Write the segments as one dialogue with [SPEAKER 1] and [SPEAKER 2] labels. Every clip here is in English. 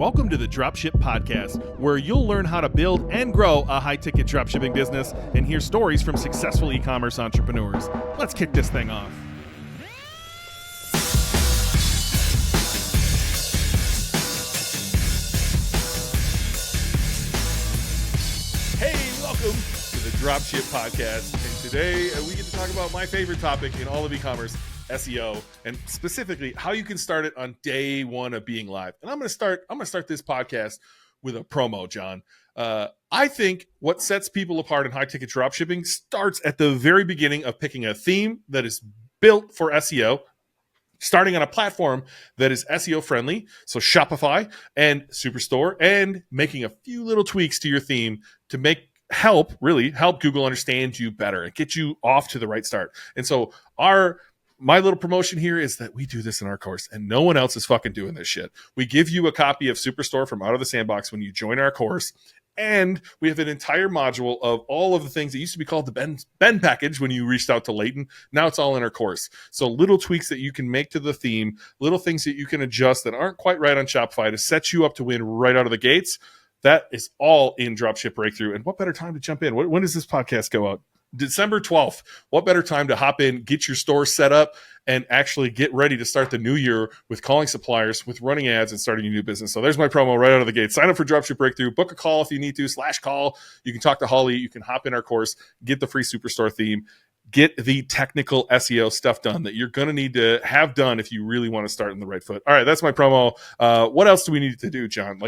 [SPEAKER 1] Welcome to the Dropship Podcast, where you'll learn how to build and grow a high-ticket dropshipping business and hear stories from successful e-commerce entrepreneurs. Let's kick this thing off. Hey, welcome to the Dropship Podcast. And today we get to talk about my favorite topic in all of e-commerce, SEO, and specifically how you can start it on day one of being live. And I'm going to start this podcast with a promo, John. I think what sets people apart in high ticket dropshipping starts at the very beginning of picking a theme that is built for SEO, starting on a platform that is SEO friendly, so Shopify and Superstore, and making a few little tweaks to your theme to help Google understand you better and get you off to the right start. And so my little promotion here is that we do this in our course, and no one else is fucking doing this shit. We give you a copy of Superstore from Out of the Sandbox when you join our course, and we have an entire module of all of the things that used to be called the Ben package when you reached out to Leighton. Now it's all in our course. So little tweaks that you can make to the theme, little things that you can adjust that aren't quite right on Shopify to set you up to win right out of the gates. That is all in Dropship Breakthrough. And what better time to jump in? When does this podcast go out? December 12th. What better time to hop in, get your store set up, and actually get ready to start the new year with calling suppliers, with running ads, and starting a new business. So there's my promo right out of the gate. Sign up for Dropship Breakthrough. Book a call if you need to, /call. You can talk to Holly. You can hop in our course, get the free Superstore theme, get the technical SEO stuff done that you're going to need to have done if you really want to start in the right foot. All right, that's my promo. What else do we need to do, John?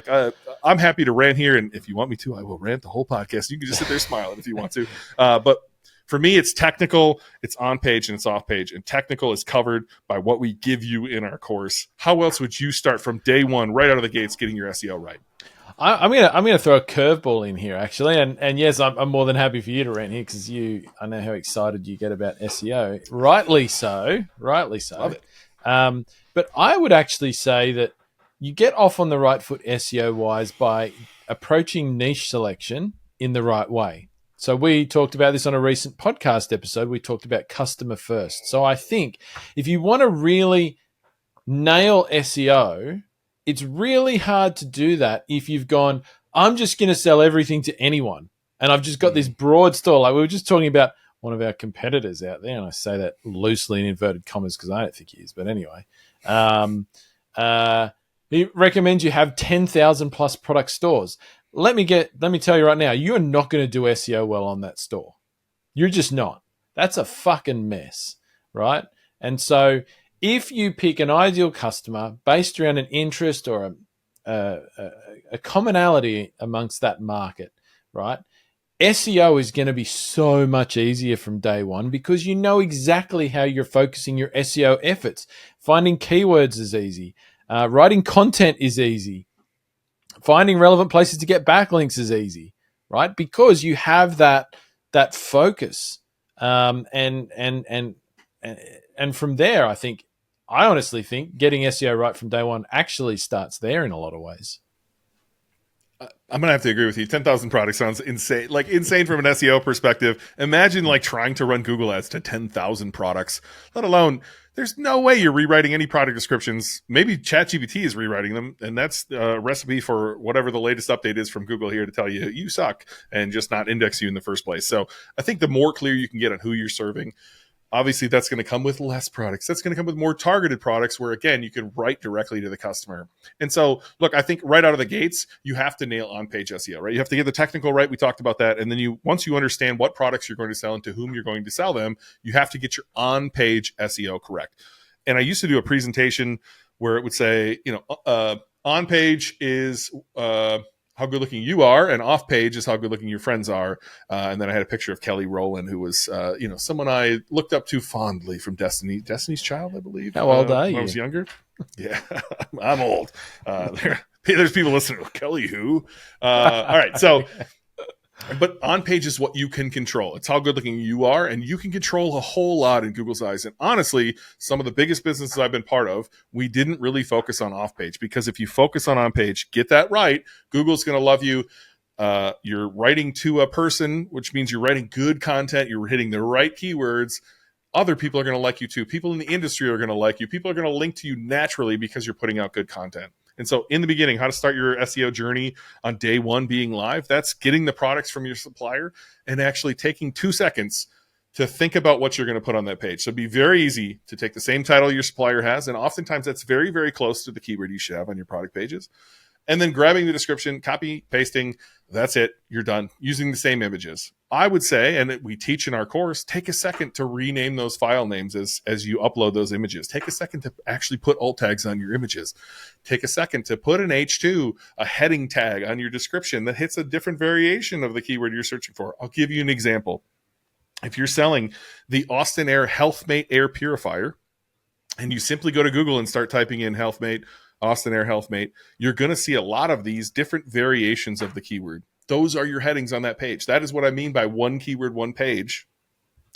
[SPEAKER 1] I'm happy to rant here, and if you want me to, I will rant the whole podcast. You can just sit there smiling if you want to. But for me, it's technical, it's on page, and it's off page. And technical is covered by what we give you in our course. How else would you start from day one, right out of the gates, getting your SEO right?
[SPEAKER 2] I'm gonna throw a curveball in here, actually, and yes, I'm more than happy for you to rant here because I know how excited you get about SEO, rightly so.
[SPEAKER 1] Love it.
[SPEAKER 2] But I would actually say that you get off on the right foot SEO wise by approaching niche selection in the right way. So we talked about this on a recent podcast episode. We talked about customer first. So I think if you want to really nail SEO, it's really hard to do that if you've gone, I'm just going to sell everything to anyone. And I've just got this broad store. Like we were just talking about one of our competitors out there, and I say that loosely in inverted commas because I don't think he is. But anyway, he recommends you have 10,000 plus product stores. Let me tell you right now, you are not going to do SEO well on that store. You're just not. That's a fucking mess, right? And so if you pick an ideal customer based around an interest or a commonality amongst that market, right? SEO is going to be so much easier from day one because you know exactly how you're focusing your SEO efforts. Finding keywords is easy. Writing content is easy. Finding relevant places to get backlinks is easy, right? Because you have that focus, and from there, I honestly think getting SEO right from day one actually starts there in a lot of ways.
[SPEAKER 1] I'm going to have to agree with you. 10,000 products sounds insane. Like insane from an SEO perspective. Imagine like trying to run Google ads to 10,000 products, let alone there's no way you're rewriting any product descriptions. Maybe ChatGPT is rewriting them, and that's a recipe for whatever the latest update is from Google here to tell you you suck and just not index you in the first place. So I think the more clear you can get on who you're serving, obviously that's going to come with less products. That's going to come with more targeted products where, again, you can write directly to the customer. And so, look, I think right out of the gates, you have to nail on-page SEO, right? You have to get the technical right. We talked about that. And then once you understand what products you're going to sell and to whom you're going to sell them, you have to get your on-page SEO correct. And I used to do a presentation where it would say, on-page is how good looking you are, and off page is how good looking your friends are. And then I had a picture of Kelly Rowland, who was, someone I looked up to fondly from Destiny's Child, I believe.
[SPEAKER 2] How old are you?
[SPEAKER 1] When I was younger. Yeah, I'm old. There's people listening. Kelly who? All right. So, but on page is what you can control. It's how good looking you are, and you can control a whole lot in Google's eyes. And honestly, some of the biggest businesses I've been part of, we didn't really focus on off page, because if you focus on page, get that right, Google's going to love you. You're writing to a person, which means you're writing good content. You're hitting the right keywords. Other people are going to like you too. People in the industry are going to like you. People are going to link to you naturally because you're putting out good content. And so in the beginning, how to start your SEO journey on day one being live, that's getting the products from your supplier and actually taking 2 seconds to think about what you're going to put on that page. So it'd be very easy to take the same title your supplier has, and oftentimes that's very, very close to the keyword you should have on your product pages. And then grabbing the description, copy, pasting, that's it. You're done using the same images. I would say, and we teach in our course, take a second to rename those file names as you upload those images. Take a second to actually put alt tags on your images. Take a second to put an H2, a heading tag on your description that hits a different variation of the keyword you're searching for. I'll give you an example. If you're selling the Austin Air HealthMate air purifier, and you simply go to Google and start typing in HealthMate, Austin Air HealthMate, you're going to see a lot of these different variations of the keyword. Those are your headings on that page. That is what I mean by one keyword, one page,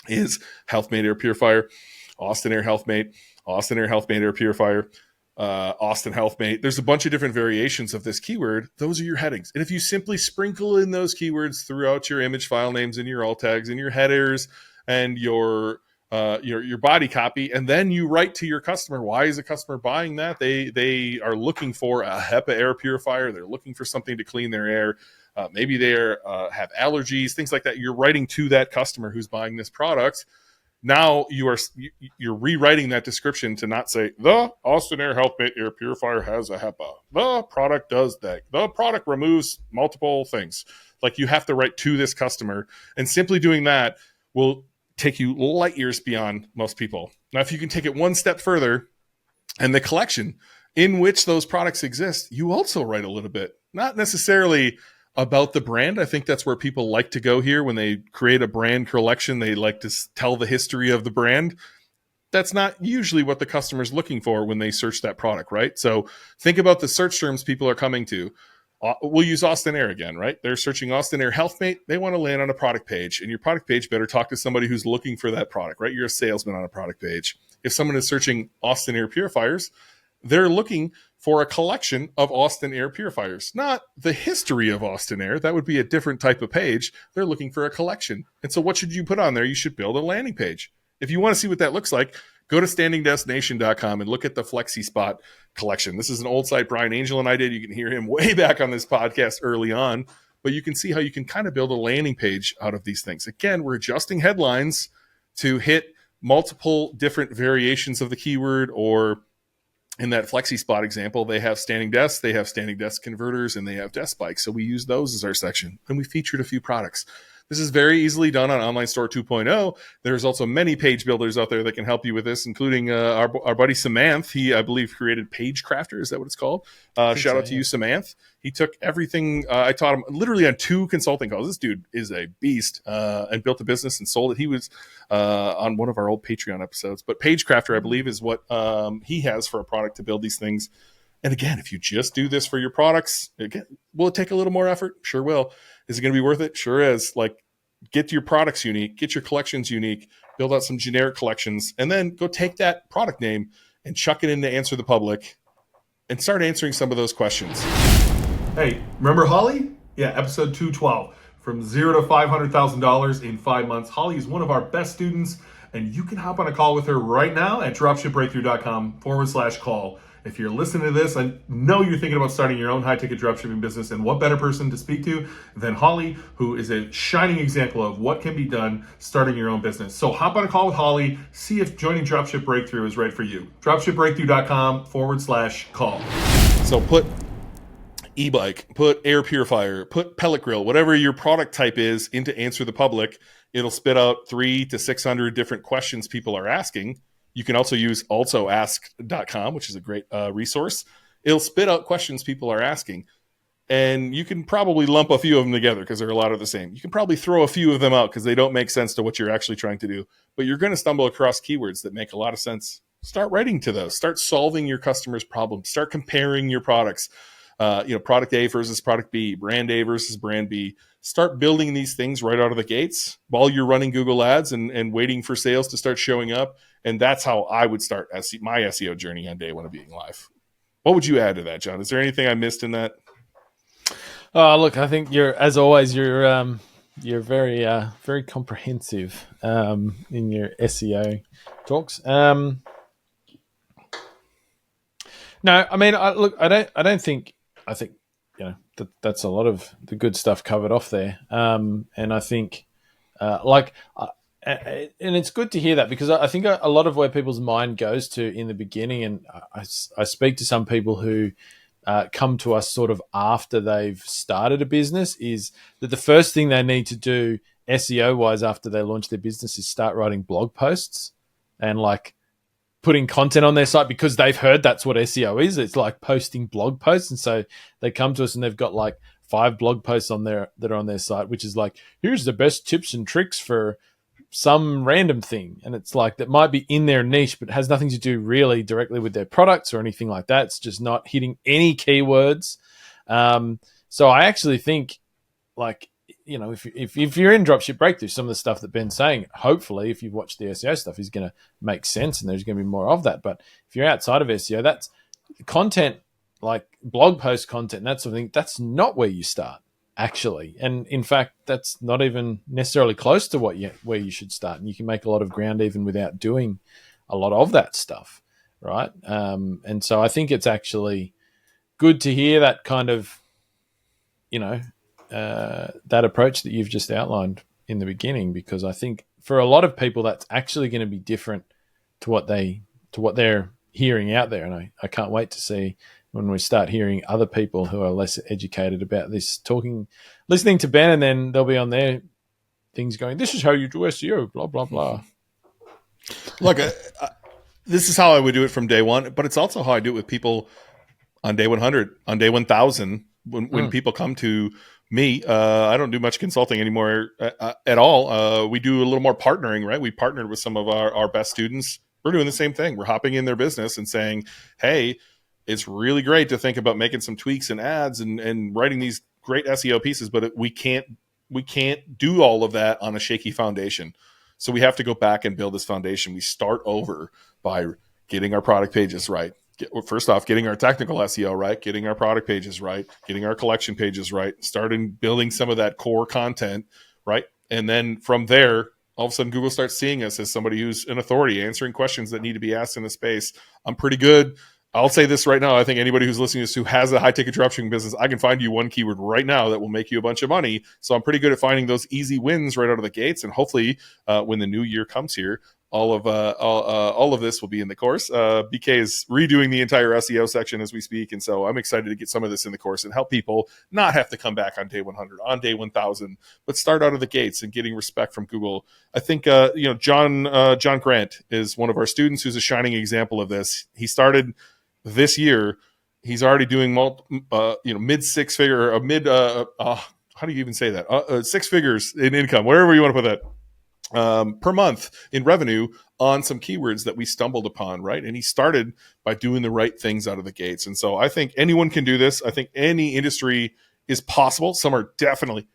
[SPEAKER 1] is HealthMate air purifier, Austin Air HealthMate, Austin Air HealthMate air purifier, Austin HealthMate. There's a bunch of different variations of this keyword. Those are your headings. And if you simply sprinkle in those keywords throughout your image file names and your alt tags and your headers and your body copy, and then you write to your customer, why is the customer buying that? They are looking for a HEPA air purifier. They're looking for something to clean their air. Maybe they have allergies, things like that. You're writing to that customer who's buying this product. Now you're rewriting that description to not say the Austin Air HealthMate air purifier has a HEPA. The product does that. The product removes multiple things. Like, you have to write to this customer, and simply doing that will take you light years beyond most people. Now, if you can take it one step further, and the collection in which those products exist, you also write a little bit, not necessarily about the brand. I think that's where people like to go here when they create a brand collection. They like to tell the history of the brand. That's not usually what the customer's looking for when they search that product, right? So think about the search terms people are coming to. We'll use Austin Air again, right? They're searching Austin Air HealthMate. They want to land on a product page, and your product page better talk to somebody who's looking for that product, right? You're a salesman on a product page. If someone is searching Austin Air purifiers, they're looking for a collection of Austin Air purifiers, not the history of Austin Air. That would be a different type of page. They're looking for a collection. And so what should you put on there? You should build a landing page. If you want to see what that looks like, go to standingdesknation.com and look at the FlexiSpot collection. This is an old site Brian Angel and I did. You can hear him way back on this podcast early on, but you can see how you can kind of build a landing page out of these things. Again, we're adjusting headlines to hit multiple different variations of the keyword, or in that FlexiSpot example, they have standing desks, they have standing desk converters, and they have desk bikes. So we use those as our section, and we featured a few products. This is very easily done on Online Store 2.0. There's also many page builders out there that can help you with this, including our buddy Samanth. He, I believe, created Page Crafter. Is that what it's called? Shout out to you, Samanth. He took everything. I taught him literally on 2 consulting calls. This dude is a beast, and built a business and sold it. He was on one of our old Patreon episodes. But Page Crafter, I believe, is what he has for a product to build these things. And again, if you just do this for your products, again, will it take a little more effort? Sure will. Is it going to be worth it? Sure is. Like, get your products unique, get your collections unique, build out some generic collections, and then go take that product name and chuck it in to Answer the Public and start answering some of those questions. Hey, remember Holly? Yeah, episode 212. From $0 to $500,000 in 5 months. Holly is one of our best students, and you can hop on a call with her right now at dropshipbreakthrough.com/call. If you're listening to this, I know you're thinking about starting your own high-ticket dropshipping business, and what better person to speak to than Holly, who is a shining example of what can be done starting your own business. So hop on a call with Holly, see if joining Dropship Breakthrough is right for you. dropshipbreakthrough.com/call. So put e-bike, put air purifier, put pellet grill, whatever your product type is, into Answer the Public. It'll spit out 300 to 600 different questions people are asking. You can also use alsoask.com, which is a great resource. It'll spit out questions people are asking, and you can probably lump a few of them together because they're a lot of the same. You can probably throw a few of them out because they don't make sense to what you're actually trying to do, but you're going to stumble across keywords that make a lot of sense. Start writing to those. Start solving your customers' problems. Start comparing your products. Product A versus product B, brand A versus brand B. Start building these things right out of the gates while you're running Google ads and waiting for sales to start showing up. And that's how I would start my SEO journey on day one of being live. What would you add to that, John? Is there anything I missed in that?
[SPEAKER 2] Look, I think you're very very comprehensive in your SEO talks. No, I mean, I think, that's a lot of the good stuff covered off there. And I think, and it's good to hear that, because I think a lot of where people's mind goes to in the beginning, and I speak to some people who come to us sort of after they've started a business, is that the first thing they need to do SEO wise after they launch their business is start writing blog posts and like putting content on their site, because they've heard that's what SEO is. It's like posting blog posts. And so they come to us and they've got like 5 blog posts on there that are on their site, which is like, here's the best tips and tricks for some random thing. And it's like, that might be in their niche, but has nothing to do really directly with their products or anything like that. It's just not hitting any keywords. So I actually think, like, if you're in Dropship Breakthrough, some of the stuff that Ben's saying, hopefully, if you've watched the SEO stuff, is going to make sense, and there's going to be more of that. But if you're outside of SEO, that's content, like blog post content and that sort of thing. That's not where you start, actually. And in fact, that's not even necessarily close to where you should start. And you can make a lot of ground even without doing a lot of that stuff, right? And so I think it's actually good to hear that kind of, that approach that you've just outlined in the beginning, because I think for a lot of people that's actually going to be different to what they're hearing out there. And I can't wait to see when we start hearing other people who are less educated about this listening to Ben, and then they'll be on their things going, this is how you do SEO, blah, blah, blah.
[SPEAKER 1] Look, this is how I would do it from day one, but it's also how I do it with people on day 100, on day 1000, when people come to me. I don't do much consulting anymore at all. We do a little more partnering, right? We partnered with some of our best students. We're doing the same thing. We're hopping in their business and saying, hey, it's really great to think about making some tweaks and ads and writing these great SEO pieces, but we can't do all of that on a shaky foundation. So we have to go back and build this foundation. We start over by getting our product pages right. First off, getting our technical SEO right, getting our product pages right, getting our collection pages right, starting building some of that core content, right? And then from there, all of a sudden Google starts seeing us as somebody who's an authority, answering questions that need to be asked in the space. I'm pretty good. I'll say this right now. I think anybody who's listening to this who has a high-ticket dropshipping business, I can find you one keyword right now that will make you a bunch of money. So I'm pretty good at finding those easy wins right out of the gates. And hopefully when the new year comes here, all of this will be in the course. BK is redoing the entire SEO section as we speak, and so I'm excited to get some of this in the course and help people not have to come back on day 100, on day 1000, but start out of the gates and getting respect from Google. I think John Grant is one of our students who's a shining example of this. He started this year. He's already doing mid six figure, how do you even say that? 6 figures in income, wherever you want to put that. Per month in revenue on some keywords that we stumbled upon, right? And he started by doing the right things out of the gates. And so I think anyone can do this. I think any industry is possible. Some are definitely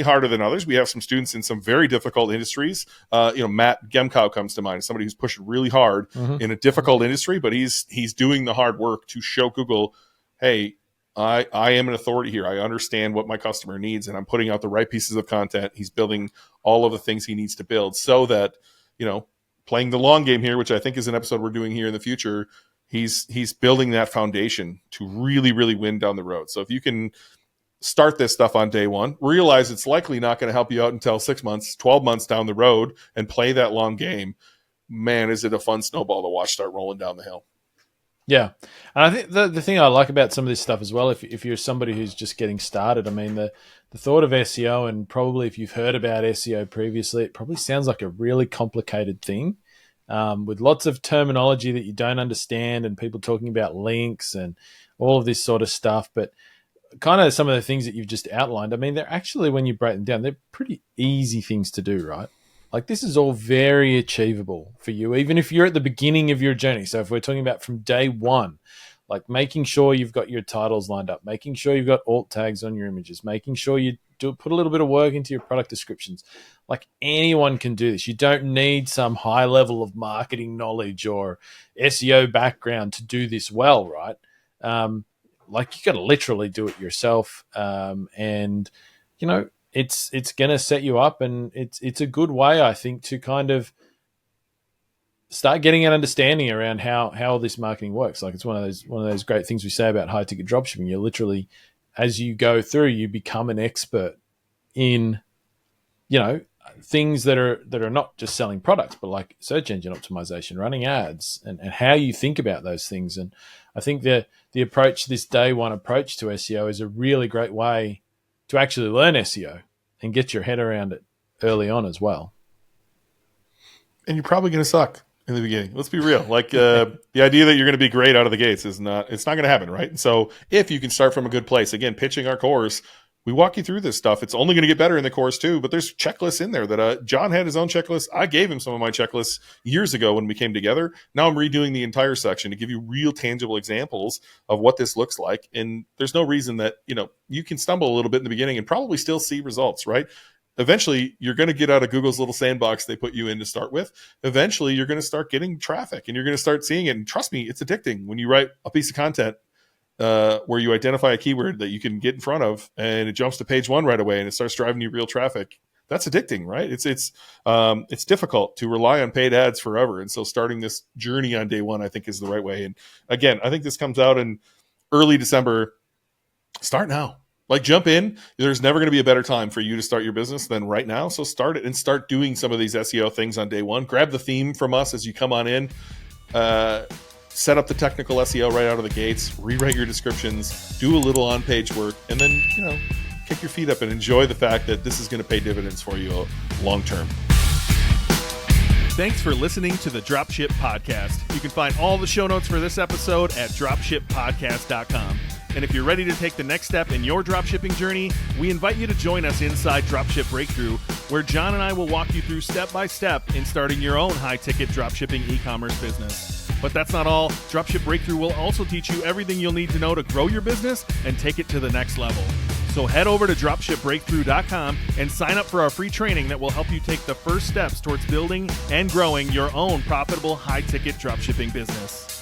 [SPEAKER 1] harder than others. We have some students in some very difficult industries. Matt Gemkow comes to mind, somebody who's pushing really hard in a difficult industry, but he's doing the hard work to show Google, hey, I am an authority here. I understand what my customer needs, and I'm putting out the right pieces of content. He's building all of the things he needs to build so that, playing the long game here, which I think is an episode we're doing here in the future, he's building that foundation to really, really win down the road. So if you can start this stuff on day one, realize it's likely not going to help you out until 6 months, 12 months down the road, and play that long game, man, is it a fun snowball to watch start rolling down the hill.
[SPEAKER 2] Yeah. And I think the thing I like about some of this stuff as well, if you're somebody who's just getting started, I mean, the thought of SEO, and probably if you've heard about SEO previously, it probably sounds like a really complicated thing with lots of terminology that you don't understand and people talking about links and all of this sort of stuff. But kind of some of the things that you've just outlined, I mean, they're actually, when you break them down, they're pretty easy things to do, right? Like, this is all very achievable for you, even if you're at the beginning of your journey. So if we're talking about from day one, like making sure you've got your titles lined up, making sure you've got alt tags on your images, making sure you put a little bit of work into your product descriptions. Like, anyone can do this. You don't need some high level of marketing knowledge or SEO background to do this well, right? Like, you got to literally do it yourself. It's going to set you up, and it's a good way, I think, to kind of start getting an understanding around how all this marketing works. Like, it's one of those great things we say about high ticket dropshipping. You're literally, as you go through, you become an expert in, things that are not just selling products, but like search engine optimization, running ads, and how you think about those things. And I think that the approach, this day one approach to SEO, is a really great way to actually learn SEO and get your head around it early on as well.
[SPEAKER 1] And you're probably going to suck in the beginning. Let's be real. Like the idea that you're going to be great out of the gates it's not going to happen, right? And so if you can start from a good place, again, pitching our course, we walk you through this stuff. It's only going to get better in the course too, but there's checklists in there that John had his own checklist. I gave him some of my checklists years ago when we came together. Now I'm redoing the entire section to give you real tangible examples of what this looks like. And there's no reason that, you can stumble a little bit in the beginning and probably still see results, right? Eventually, you're going to get out of Google's little sandbox they put you in to start with. Eventually, you're going to start getting traffic and you're going to start seeing it. And trust me, it's addicting when you write a piece of content where you identify a keyword that you can get in front of and it jumps to page 1 right away and it starts driving you real traffic. That's addicting, right? It's difficult to rely on paid ads forever. And so starting this journey on day one, I think, is the right way. And again, I think this comes out in early December. Start now. Like, jump in. There's never going to be a better time for you to start your business than right now. So start it and start doing some of these SEO things on day one. Grab the theme from us as you come on in. Set up the technical SEO right out of the gates. Rewrite your descriptions. Do a little on-page work. And then, kick your feet up and enjoy the fact that this is going to pay dividends for you long term. Thanks for listening to the Dropship Podcast. You can find all the show notes for this episode at dropshippodcast.com. And if you're ready to take the next step in your dropshipping journey, we invite you to join us inside Dropship Breakthru, where John and I will walk you through step by step in starting your own high-ticket dropshipping e-commerce business. But that's not all. Dropship Breakthru will also teach you everything you'll need to know to grow your business and take it to the next level. So head over to dropshipbreakthru.com and sign up for our free training that will help you take the first steps towards building and growing your own profitable high-ticket dropshipping business.